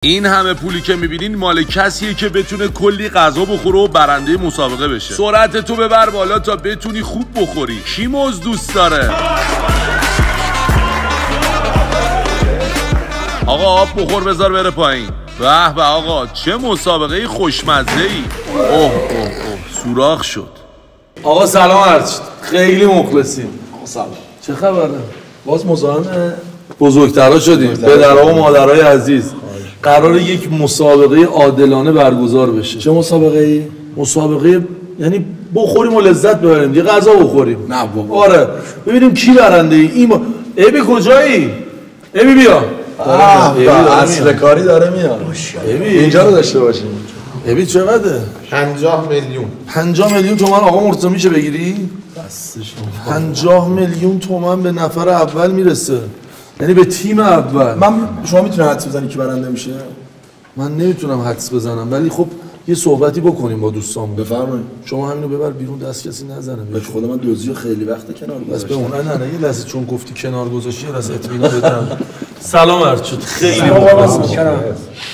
این همه پولی که میبینین مال کسیه که بتونه کلی غذا بخوره و برنده مسابقه بشه. سرعت تو ببر بالا تا بتونی خوب بخوری. کی موز دوست داره؟ آقا آب بخور بذار بره پایین. به به آقا چه مسابقه خوشمزه ای. اوه سوراخ شد. آقا سلام عرض. خیلی مخلصیم. آقا سلام. چه خبره؟ باز مزاحم بزرگترها شدیم. پدرها و مادرای عزیز. قراره یک مسابقه عادلانه برگزار بشه. چه مسابقه ای؟ مسابقه یعنی بخوریم و لذت ببریم. یه غذا بخوریم. نه بابا. آره. ببینیم کی برنده ای. ابی کجایی؟ ابی بیا. اصل کاری داره میاد. اینجا رو داشته باشیم. ابی چقدره؟ 50 میلیون. 50 میلیون تومان آقا مرتضی میشه بگیری؟ دستش 50 میلیون تومان به نفر اول میرسه. یعنی به تیم اول. شما میتونید حدس بزنید کی برنده میشه؟ من نمیتونم حدس بزنم ولی خب یه صحبتی بکنیم با دوستامون. بفرمایید. شما همینو ببر بیرون دست کسی نزنه. به خدا من دوزیو خیلی وقت کنار بس به گذاشتم. اون نه یه لحظه چون گفتی کنار گذاشتی یه لحظه اطمینان بدم. سلام عرض شد. خیلی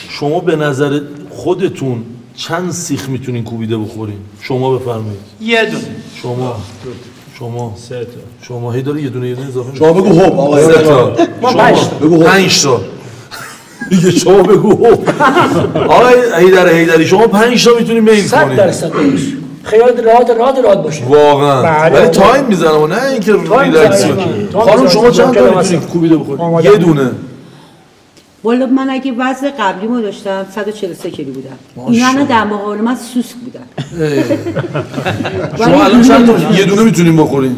شما به نظر خودتون چند سیخ میتونین کوبیده بخورین؟ شما بفرمایید. یه دونه. شما سه تا. شما هی داری یه دونه اضافه شما بگو هوب آقا. سه تا. ما 5 تا. بگو 5 تا. دیگه شما بگو هوب. آقا هیدری شما 5 تا میتونین میل کنین. 100% خیال راحت باشه. واقعا. ولی تایم میزنم و نه اینکه ریلکس باشی. خانم شما چند تا میتونید کوبیده بخورید؟ یه دونه. والا من اگه وزن قبلیمو داشتم 143 کیلو بودم. اینا الان در مقابل من سوسک بودن. شما الان چند تا یه دونه میتونین بخورین؟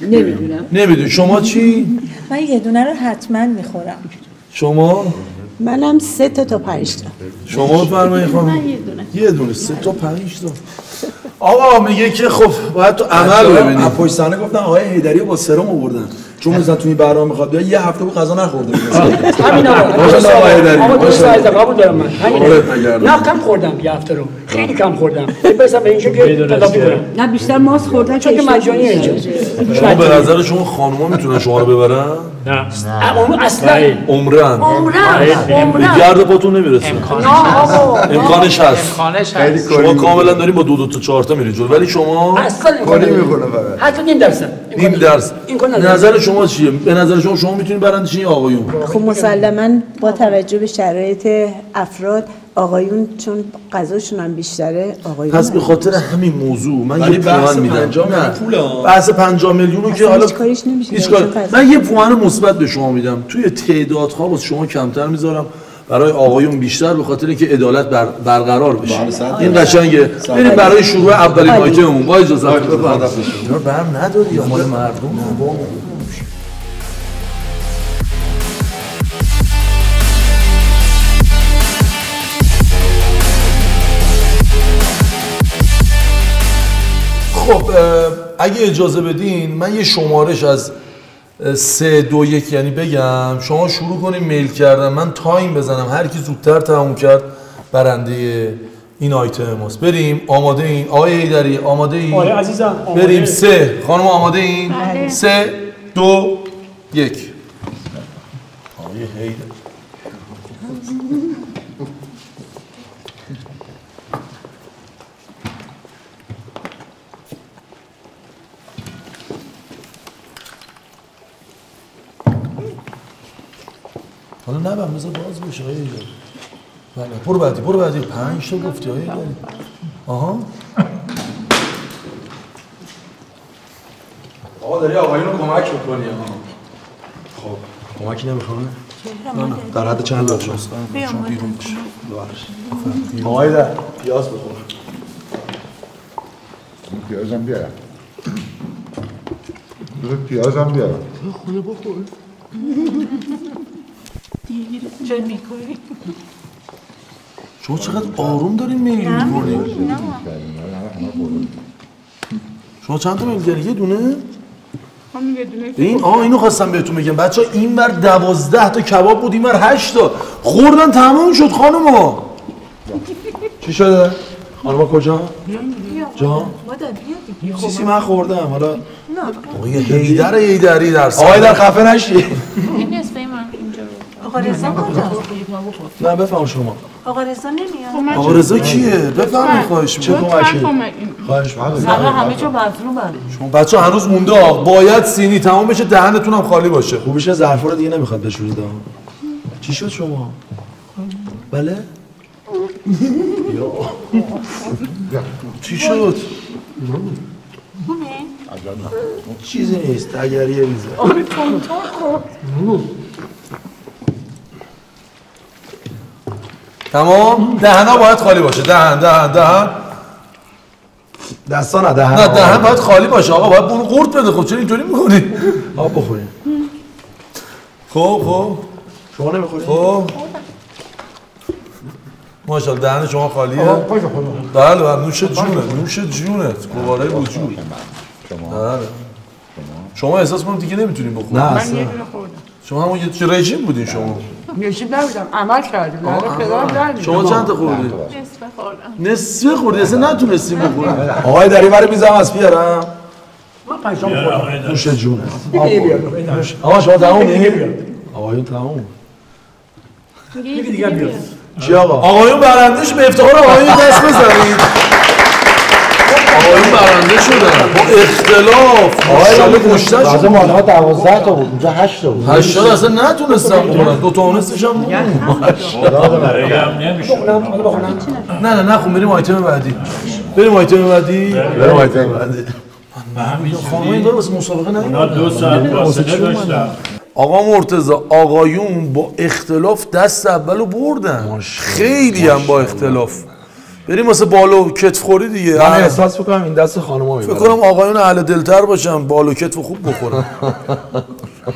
نمیدونم. نمیدونی. شما چی؟ من یه دونه رو حتما میخورم. شما؟ منم 3 تا 5 تا. شما بفرمایید خانم. من یه دونه 3 تا 5 تا. آقا میگه که خب باید تو عمل ببینی. از پشت صحنه گفتن آقای هیدری با سرم آوردن. چون مثلا تو این برنامه میخواد بیاد یه هفته بود غذا نخورده. همین آقا هیدری. آقا تو سایز قبول دارم من. نه کم خوردم یه هفته رو. خیلی کم خوردم. برسم به اینجا که تلافی کنم. نه بیشتر ماست خوردن چون که مجانیه اینجا. شما به نظر شما خانوما میتونن شما رو ببرن؟ نه. اصلا عمرن. عمرن. گرد پاتون نمیرسه. امکانش هست. شما کاملا داریم با 2 تا 4 تا میری جلو ولی شما اصلا کاری میکنه فقط. حتی نیم درصد. نظر شما چیه؟ به نظر شما میتونید برنده شین یا آقایون؟ خب مسلما با توجه به شرایط افراد آقایون چون غذاشون هم بیشتره آقایون. پس به خاطر همین موضوع من یه پوان میدم. نه بحث 50 میلیونو که حالا هیچ کاریش نمیشه. هیچ کار. من یه پوان مثبت به شما میدم. توی تعدادها واسه شما کمتر میذارم. برای آقایون بیشتر به خاطر اینکه عدالت برقرار بشه. این قشنگه. بریم برای شروع اولین آیتممون. با اجازه بفرمایید. اینا برم نداری یا مال مردم؟ خب اگه اجازه بدین من یه شمارش از 3 2 1 یعنی بگم شما شروع کنیم میل کردن من تایم بزنم هر کی زودتر تموم کرد برنده این آیتم ماست. بریم. آماده این؟ آقای هیدری آماده این؟ آره عزیزم. بریم. 3 خانم آماده این؟ 3 2 1 آقای هیدری حالا نبم بذار باز بشه آقای هیدری. بله برو بعدی 5 تا گفتی آقای هیدری. آها آقا داری آقایون رو کمک می‌کنی خب کمکی نمی‌خواد؟ نه در حد چند لازم شما بیرون بشه. آقای در پیاز بخور. پیازم بیارم. پیازم بیارم. خونه بخور. چه میکنی؟ شما چقدر آروم دارین میل میکنید؟ شما چند تا میل کردی؟ یه دونه؟ این اینو خواستم بهتون بگم بچه‌ها اینور 12 تا کباب بود اینور 8 تا خوردن تموم شد خانوما. چی شده؟ خانوما کجا؟ جا؟ چیزی من خوردم حالا. آقای هیدری در آقای در خفه نشی. این نصفه من اینجا رو آقا رضا کجاست؟ نه بفهم شما. آقا رضا نمیاد. آقا رضا کیه؟ بفهمید خواهش چه می‌کنم. کمکی؟ خواهش می‌کنم. سلام همه جا مظلومن. شما بچه‌ها هنوز مونده آقا. باید سینی تمام بشه دهنتون هم خالی باشه. خوبیشه ظرفا رو دیگه نمیخواد بشورید. چی شد شما؟ بله؟ چی شد؟ چیزی نیست، تگریه ریزه. تمام؟ دهنا باید خالی باشه. دهن. دستا نه دهن. نه دهن باید خالی باشه آقا. باید برو قورت بده. خب چرا اینطوری می‌کنی؟ آب بخورین. خب شما نمیخورین؟ خب ماشاءالله دهن شما خالیه؟ بله نوش جونت گواره وجود. بله شما احساس کنم دیگه نمیتونین بخورید. نه من اصلا. یه دونه خوردم. شما همون یه رژیم بودین شما. نشیب نبودم عمل کردیم. شما چند تا خوردید؟ نصف خوردید اصلا نتونستیم بخورید. آقای داری برای میزم از بیارم. من پنجم خوردم. نوش جونت. دیگه بیار. آقا شما تمومی؟ آقایون تموم. یکی دیگه بیار. چی آقا؟ آقایون برندش به افتخار آقایون دست بزنید. آقایون برنده شدن با اختلاف. ماشاءالله گوشتن شد. بعضی مالها 12 تا بود، اونجا 8 تا بود. 8 تا اصلا نتونستم بخورم. 2 تا اونستش هم بود. نه خب بریم آیتم بعدی. خانم این داره واسه مسابقه نه؟ 2 ساعت فاصله داشتم. آقا مرتضی آقایون با اختلاف دست اولو بردن. خیلی هم با اختلاف. بریم واسه بالو کتف خوری دیگه. من احساس می‌کنم این دست خانم‌ها میبره. فکر کنم آقایون اهل دلتر باشن بالو کتف خوب بخورن.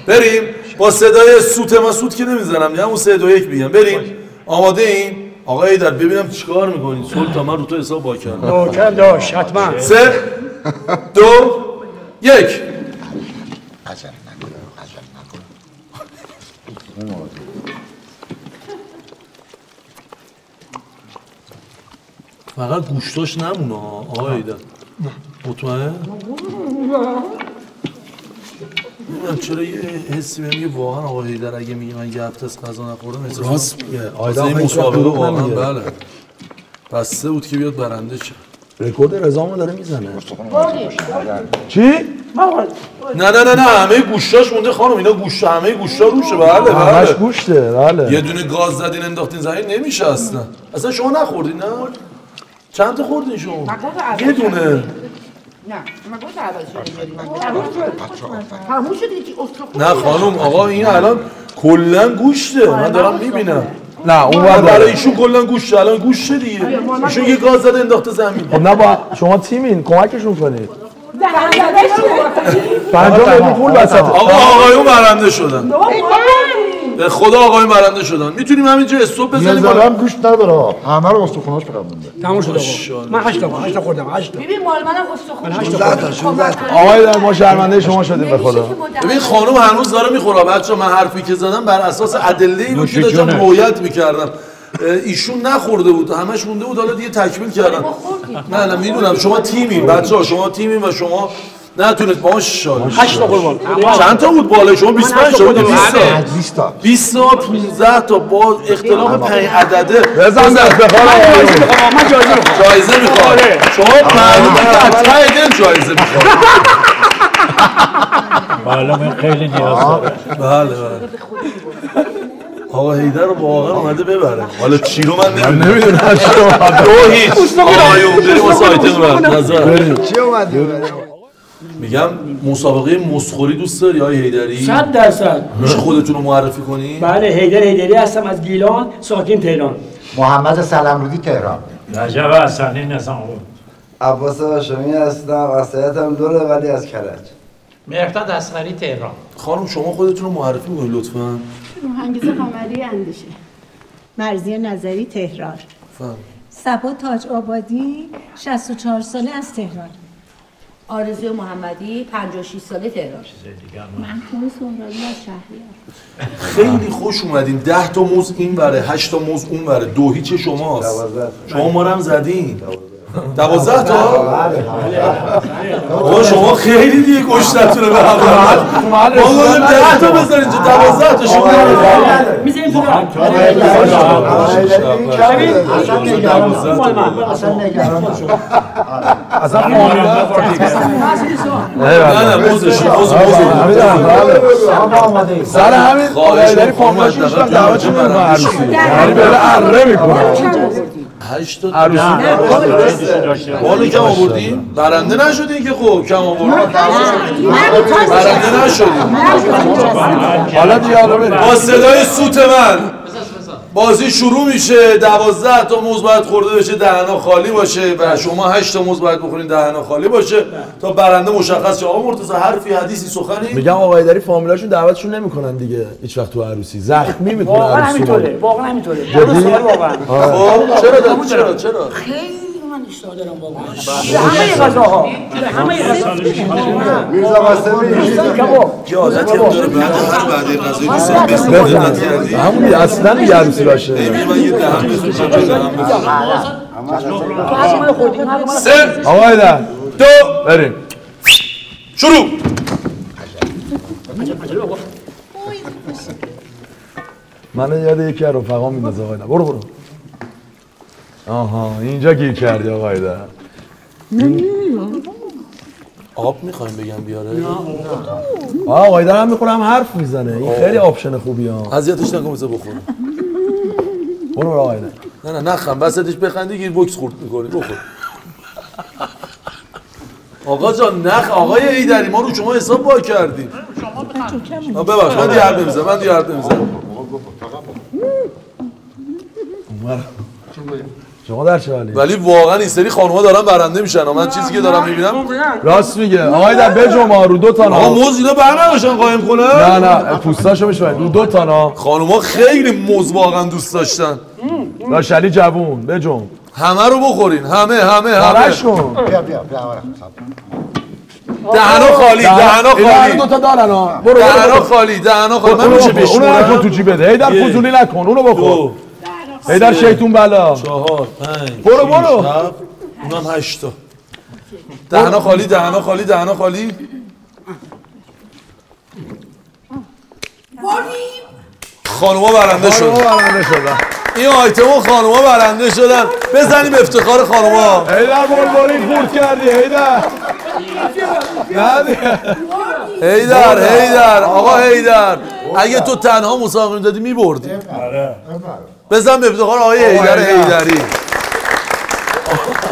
بریم با صدای سوت ما سوت که نمیزنم همون 3 2 1 میگم. بریم آماده این آقا ایدر ببینم چیکار می‌کنین. صلح تا من رو تو حساب با کردم. نوکر داشت حتما. 3 2 1 فقط گوشتاش نمونه آقا ایدر. مطمئن؟ نمیدونم چرا یه حسی بهم میگه واقعا آقا ایدر اگه میگه من یه هفته از غذا نخوردم احساس راست میگه. آیدا این مسابقه واقعا بله بسته بود که بیاد برنده شه. رکورد رضامو داره میزنه. چی؟ نه همه گوشتاش مونده خانم. اینا گوشت همه گوشتا روشه. بله همش گوشته. بله یه دونه گاز زدین انداختین زمین نمیشه اصلا شما نخوردین نه؟ چند تا خوردین شما؟ یه دونه. نه من گفت عوض شده. نه خانم آقا این الان کلا گوشته. من دارم میبینم. نه اون برای ایشون کلا گوشته. الان گوشته دیگه. ایشون یه گاز زده انداخته زمین. خب نه با شما تیمین کمکشون کنید. پنجم بدون پول وسط. آقایون برنده شدن. به خدا آقایون برنده شدن. میتونیم همینجا استوب بزنیم. یه هم گوشت نداره. همه رو استخوناش فقط مونده. تموم شد آقا. من 8 تا خوردم. 8 تا. ببین مال منم استخون. آقای در ما شرمنده شما شدیم به خدا. ببین خانم هنوز داره میخوره. بچه‌ها من حرفی که زدم بر اساس ادله بود که داشتم روایت میکردم. ایشون نخورده بود همش مونده بود. حالا دیگه تکمیل کردم. نه میدونم شما تیمین بچه‌ها. شما تیمین و شما نتونید ماشاءالله 8 تا قربان. چند تا بود بالای شما 25 تا بود 20 تا 15 تا با اختلاف 5 عدده. بزن دست بخوام. من جایزه میخوام. شما معلومه که اتای دل جایزه میخوام. بالا من خیلی نیاز دارم. بله آقا حیدر رو واقعا اومده ببره. حالا چی رو من نمیدونم. 2-0 آقایون بریم واسه آیتم نظر. چی اومد میگم مسابقه مسخوری دوست داری آقای حیدری؟ 100%. میشه خودتون رو معرفی کنی؟ بله حیدری هستم از گیلان ساکن تهران. محمد سلمرودی تهران. رجب حسنی نظام بود. عباس هاشمی هستم. اصلیتم دوره ولی از کرج. مهرداد اصغری تهران. خانم شما خودتون رو معرفی کنید لطفاً. روحانگیز قمری اندیشه. مرضیه نظری تهران. صبا تاج آبادی 64 ساله از تهران. آرزوی محمدی 56 ساله تهران. محمود سهرابی از شهریار. خیلی خوش اومدین. 10 تا موز این وره 8 تا موز اون وره 2-0 شماست. شما ما رو هم زدین. 12 تا؟ آقا شما خیلی دیگه گشتتونه به هم ما گفتیم 10 تا بذار اینجا 12 تا شما میزنیم تو اصلا نه موزش سر همین داری فاملاش میشتم دعوت چون نمیکنه عروسی یعنی بله اره میکنه 8 تا عروسی بالو کم آوردیم؟ برنده نشدیم که خب کم آوردیم برنده نشدیم حالا دیگه حالا بریم با صدای سوت من بازی شروع میشه 12 تا موز باید خورده بشه دهنا خالی باشه و شما 8 تا موز باید بخورین دهنا خالی باشه تا برنده مشخص شه. آقا مرتضی حرفی حدیثی سخنی میگم آقای داری فامیلاشون دعوتشون نمیکنن دیگه هیچ وقت تو عروسی زخمی میکنن واقعا همینطوره واقعا همینطوره خب چرا خیلی من اشتها دارم واقعا همه غذاها همه غذاها میرزا قاسمی که عادتی هم داره بعد غذای دوستان بخونت کردی همون اصلا دیگه عروسی باشه من یه دهم بزنم سه آقای ده 2 بریم شروع منو یاد یکی از رفقام میندازه آقای ده برو آها اینجا گیر کردی آقای ده آب میخوایم بگم بیاره آقای ده هم میخورم حرف میزنه این خیلی آپشن خوبی ها اذیتش نکن بذار بخوره برو آقای ده نه نخم بسطش بخندی گیر بوکس خورد میکنی بخور آقا جان آقای ایدری ما رو شما حساب با کردیم ببخش من دیگه حرف نمیزنم شما در چه حالی؟ ولی واقعا این سری خانوما دارن برنده میشن من چیزی که دارم میبینم راست میگه آقای در بجما رو 2 تا آقا موز اینا برنامه‌شون قایم کنه نه پوستاشو میشوند رو 2 تا خانوما خیلی موز واقعا دوست داشتن داشلی جوون بجم همه رو بخورین همه کن بیا دهنا خالی اینا 2 تا دارن ها برو دهنا خالی من میشه بشمونم اونو نکن تو جیبت هیدر فضولی نکن اونو بخور هیدر شیطون بلا 4 5 برو اونم 8 تا دهنا خالی خانوما برنده شدن این آیتمو خانوما برنده شدن بزنیم افتخار خانوما هیدر بلبلی خورد کردی هیدر آقا هیدر اگه تو تنها مسابقه میدادی میبردی بزن به افتخار آقای هیدری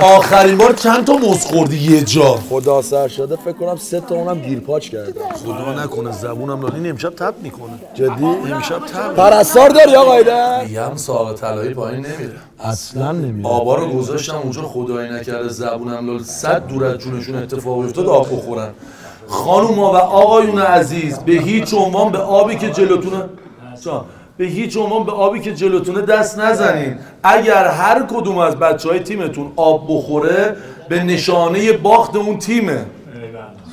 آخرین بار چند تا موز خوردی یه جا خدا سر شده فکر کنم 3 تا اونم گیرپاچ کردم خدا نکنه زبونم لالی امشب تب میکنه جدی امشب تب پرستار داری آقا ایده میگم ساق طلایی پایین نمیره اصلا نمیره آبا رو گذاشتم اونجا خدایی نکرده زبونم لال 100 دور از جونشون اتفاق افتاد آب بخورن خانوما و آقایون عزیز به هیچ عنوان به آبی که جلوتونه دست نزنین اگر هر کدوم از بچهای تیمتون آب بخوره به نشانه باخت اون تیمه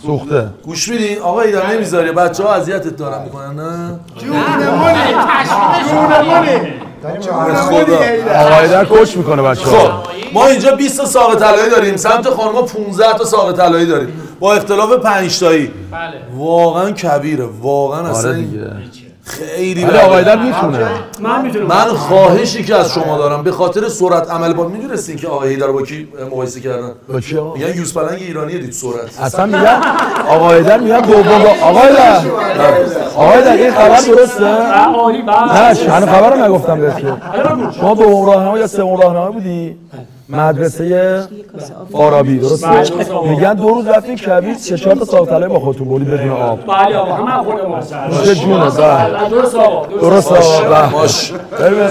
سوخته گوش میدین آقا اینا نمیذاری بچه‌ها اذیتت دارن میکنن نه آقای در کوچ میکنه بچه‌ها خب ما اینجا 20 تا ساق طلایی داریم سمت خانم‌ها 15 تا ساق طلایی داریم با اختلاف 5 تایی واقعا کبیره واقعا اصلا خیلی آقای در میتونه من خواهشی که از شما دارم به خاطر سرعت عمل با میدونستین که آقای هیدر با کی مقایسه کردن میگن یوز پلنگ ایرانی دید سرعت اصلا میگن آقای در میگن دوم آقای در این خبر درسته نه من خبر رو نگفتم بهت شما دوم راهنما یا سوم راهنما بودی مدرسه آرابی درسته میگن 2 روز رفتین کبیر 3-4 تا ساق طلایی با خودتون بردید بدون آب بله آقا همه خودم چه جونه درست آقا باش ببینید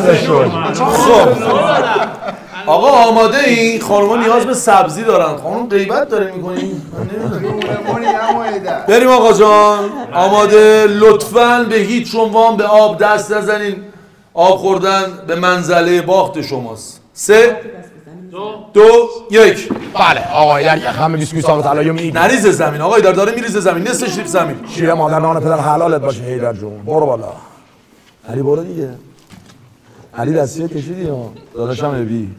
خب آقا آماده این خانوما نیاز به سبزی دارن خانم غیبت داره میکنین بریم آقا جان آماده لطفاً به هیچ عنوان به آب دست نزنین آب خوردن به منزله باخت شماست 3 2 1 بله آقای در همه بیسکویت ساق طلایی میگه نریزه زمین آقای داره میریزه زمین نصفش ریخت زمین شیر مادر نان پدر حلالت باشه هیدر جون برو بالا علی برو دیگه علی دستیه کشیدی ها داداشم ابی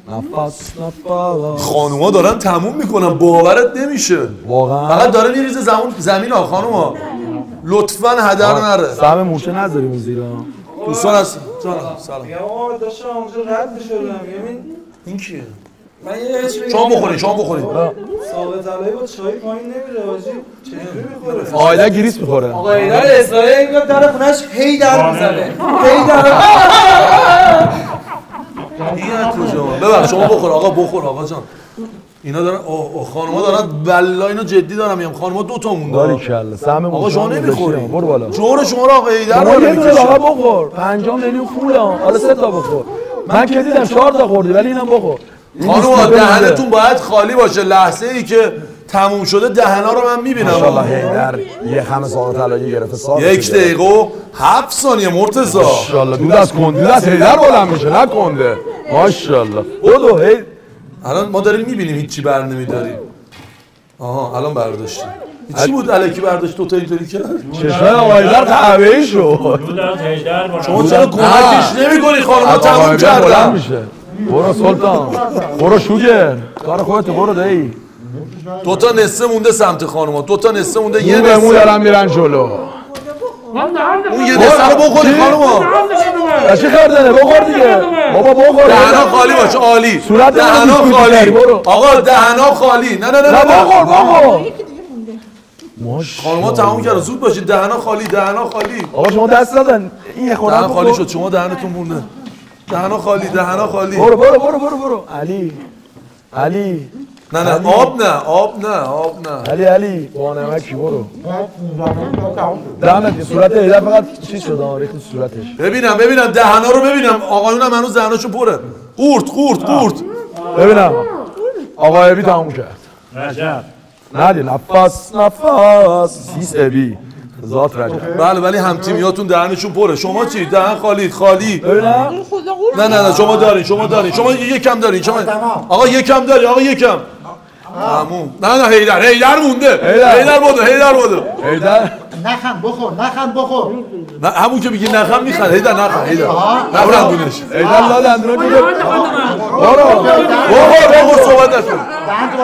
نفس نفس خانوما دارن تموم میکنن باورت نمیشه واقعا فقط داره میریزه زمین ها خانوما لطفاً هدر نره سهم مورچه نذاریم اون زیرا دوستان هست سلام میگم آقا داشتم اونجا رد شدم این کیه؟ من یه چی شما بخورید ثابت علایی با چای پایین نمیره حاجی چجوری میخوره آیده گریس میخوره آقا ایدار اسرائیل میاد در خونش هی در میزنه هی در این کجا ببخش شما بخور آقا بخور آقا جان اینا دارن خانوما دارن والله اینا جدی دارم میگم خانوما 2 تا مونده باریکلا سهم آقا شما نمیخوری برو بالا جور شما رو آقا ایدر شما یه دونه آقا بخور 5 میلیون پوله حالا 3 تا بخور من که دیدم 4 تا خوردی ولی اینم بخور خانوما دهنتون باید خالی باشه لحظه ای که تموم شده دهنا رو من میبینم ماشاءالله هیدر یه خم ساق طلایی گرفته ساق 1 دقیقه و 7 ثانیه مرتضی ماشاءالله دود از کندی از هیدر بلند میشه نه کنده ماشاءالله بدو هی الان ما داریم میبینیم هیچی بر نمیداریم آها الان برداشتی چی بود الکی برداشت 2 تا اینطوری کرد چشمه آقا هیدر قهوه‌ای شد شما چرا کمکش نمی‌کنی خانم تموم کردم میشه برو سلطان برو شوگر کار خودت برو دایی 2 تا نصفه مونده سمت خانوما 2 تا نصفه مونده یه نصفه نصفه دارن میرن جلو اون یه نصفه رو بخوری خانوما چه کار داره بخور دیگه بابا بخور دهنا خالی باشه عالی دهنا خالی آقا دهنا خالی نه بخور خانوما تموم کرد زود باشید دهنا خالی آقا شما دست نزن این یه خورده دهنا خالی شد شما دهنتون مونده دهنا خالی برو علی نه آب نه علی با نمکی برو دهنت صورت هیدر فقط چیز شده ریخت صورتش ببینم دهنا رو ببینم آقایونم هنوز دهناشو پره قورت ببینم آقا ابی تموم کرد رجب ندی نفس سیس ابی ذات رجب بله ولی هم تیمیاتون دهنشون پره شما چی دهن خالی ببینم نه شما دارین شما یکم دارین آقا یکم داری آقا یکم تموم نه هیدر مونده هیدر بودو نخم بخور نه همون که میگی نخم میخواد هیدر نخم دونش هیدر لا دندونه دیگه برو صحبت نکن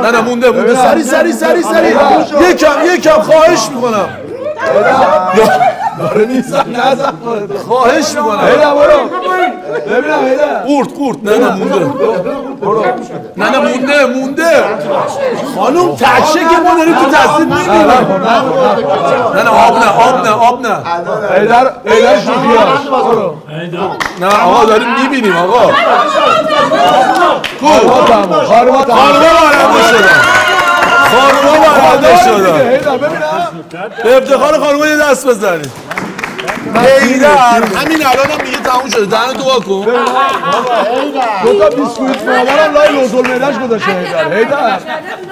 نه مونده سری یکم خواهش میکنم داره نیستم نزم خواهش میکنم هیدر برو ببینم هیدر قورت نه مونده خانوم تشه که ما داریم تو تصدیب میبینیم نه آب نه هیدر شوخیاش نه آقا داریم میبینیم آقا خانوما برنده شدن به افتخار خانوما یه دست بزنید هیدر همین الان هم میگه تموم شده دهن دعا کن 2 تا بیسکویت مادرم لای لوزول میدش گذاشته هیدر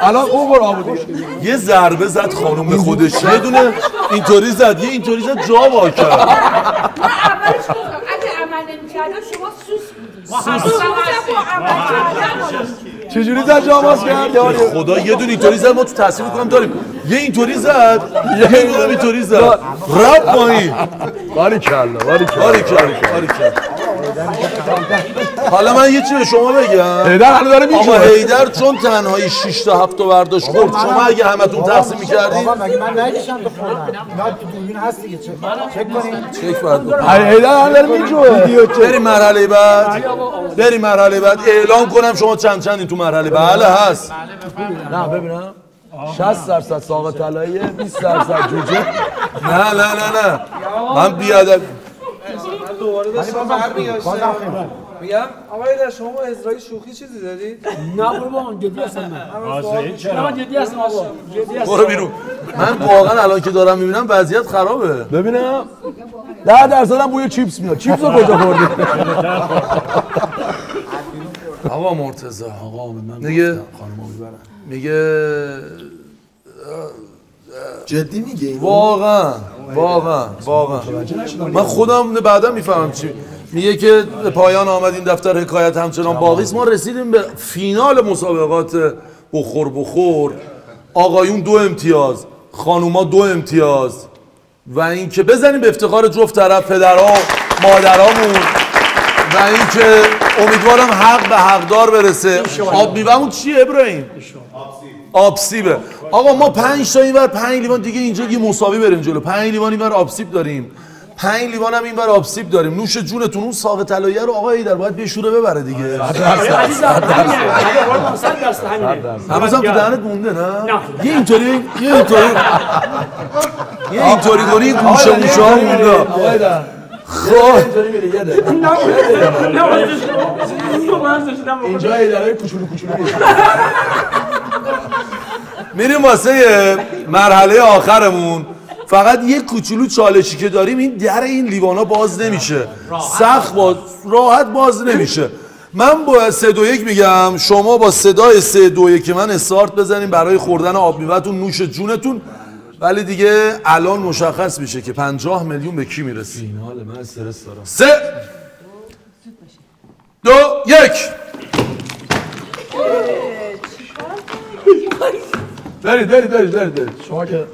الان اوور آبو دیگه یه ضربه زد خانوم به خودش یه دونه اینطوری زد جا وا کرد اگه عمل نمی‌کردم شما سوس بودید چجوری زد جا باز کرد خدا یه دونه اینطوری زد ما تو تصمیم می‌کنم داریم یه اینطوری زد یه دونه اینطوری زد رب پایین باریکلا حالا من یه چی به شما بگم هیدر الان داره میگه آقا هیدر چون تنهایی 6 تا 7 تا برداشت خورد شما اگه همتون تقسیم می‌کردین آقا مگه من نگیشم بخورم اینا تو دوربین هست دیگه چک کنین چک بعد هیدر الان داره میگه بریم مرحله بعد اعلام کنم شما چند تو مرحله بله هست نه ببینم 60% ساق طلایی 20% جوجه نه من بیادم دوباره داشتم میگم آقا ایدر شما با اسرائیل شوخی چیزی دارید؟ نه بابا جدی هستم من جدی هستم آقا برو بیرون من واقعا الان که دارم میبینم وضعیت خرابه ببینم 10% هم بوی چیپس میاد چیپس رو کجا خوردی آقا مرتضی میگه جدی میگه واقعا من خودم بعدا میفهمم چی میگه که پایان آمد این دفتر حکایت همچنان باقی است. ما رسیدیم به فینال مسابقات بخور آقایون 2 امتیاز خانوما 2 امتیاز و اینکه بزنیم به افتخار جفت طرف پدرها مادرامون و اینکه امیدوارم حق به حقدار برسه. آب میوه‌مون چیه ابراهیم؟ آبسیبه. آقا ما 5 تا اینور 5 لیوان دیگه اینجا یه مساوی بریم جلو. 5 لیوان اینور آبسیب داریم. 5 لیوان هم اینور آبسیب داریم. نوش جونتون اون ساق طلاییه رو آقا ایدر باید بشوره ببره دیگه. هنوزم تو دهنت مونده نه؟ یه اینطوری کنی این گوشه موشه ها مونده. خب اینجا ایدرهای کوچولو میریم واسه مرحله آخرمون. فقط یه کوچولو چالشی که داریم این در این لیوانا باز نمیشه، سخت راحت باز نمیشه. من با 3 2 1 میگم، شما با صدای 3 2 1 من استارت بزنیم برای خوردن آب میوه‌تون نوش جونتون. ولی دیگه الان مشخص میشه که 50 میلیون به کی میرسه. فینال من استرس دارم. 3 2 1 برید شما که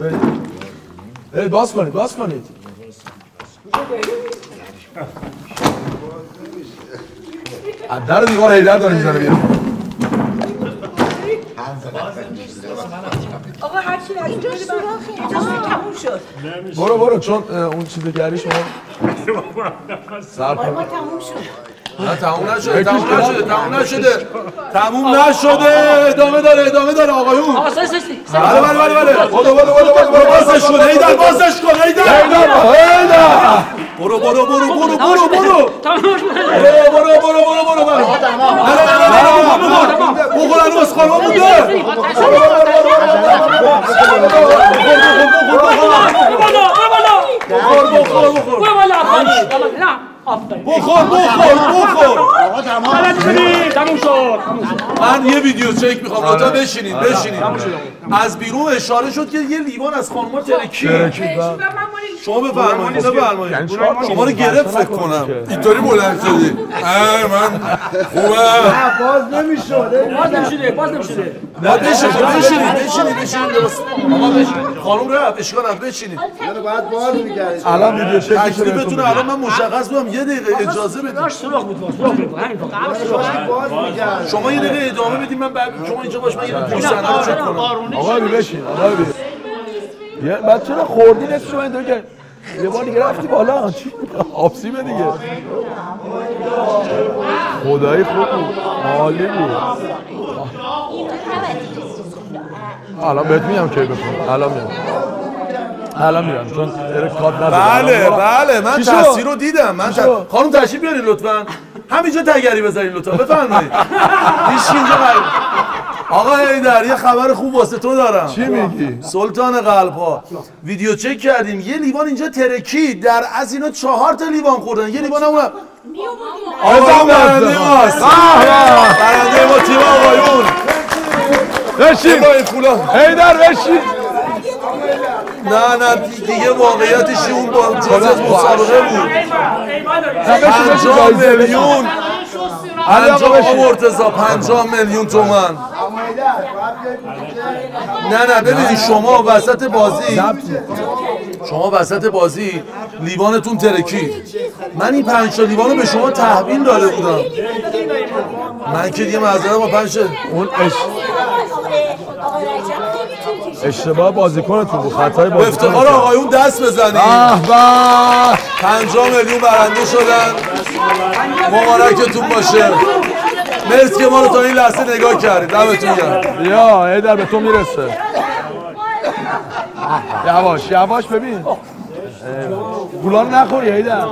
برید باز کنید در دیوار هیدر داره میزنه بیرون. آقا هر چی از اینجا سوراخه تموم شد. برو چون اون چیزی کردی شما سر کن. ما تموم شد. نه تموم نشده. ادامه داره آقایون. بله. برو بازش کن هیدر. برو. بخور هنوز خانم بوده. بخور. من یه ویدیو چک میخوام لطفا بشینید. از بیرون اشاره شد که یه لیوان از خانوما ترکیه. شما بفرمایید. شما رو گرفت فکر کنم اینطوری بلند شدی. من خوبه. باز نمیشد. باید بشینید. خانوم رفت اشکال نداره بشینید. باید باز می‌کردید. الان ویدیو چک تکلیفتون الان من مشخص بودم. یه دقیقه اجازه بدید. شما یه دقیقه ادامه بدید. من بعد شما اینجا باش من یه صحنه رو چک کنم. آقا بشین. بعد چرا خوردی نصف شما اینطور که یه بار دیگه رفتی بالا چی؟ آبسیبه دیگه. خدایی خوب بود. عالی بود. الان بهت میگم کی بکن. الان میرم چون کات ندارم. بله من تاثیر رو دیدم. خانم تشریف بیارید لطفاً. همینجا تگری بزنید لطفاً. بفرمایید. هیچ اینجا آقا هیدر یه خبر خوب واسه تو دارم. چی میگی؟ سلطان قلب‌ها ویدیو چک کردیم. یه لیوان اینجا ترکی در از اینا 4 تا لیوان خوردن. یه لیوان اونم آقا برنده ماست. برنده ما تیم آقایون. بشین هیدر بشین. نه دیگه واقعیتش اون با چیز مسابقه بود. 50 میلیون. آقا مرتضی 50 میلیون تومان. نه ببینید شما وسط بازی لیوانتون ترکید. من این 5 تا لیوانو به شما تحویل داده بودم. من که دیگه معذرت با 5 تا اون اشتباه بازیکنتون بود. خطای بازیکن. افتخار آقایون دست بزنید. 50 میلیون برنده شدن. مبارکتون باشه. مرسی که ما رو تا این لحظه نگاه کردید. دمتون گرم. یا هیدر به تو میرسه. یواش ببین. گولا رو نخوری هیدر.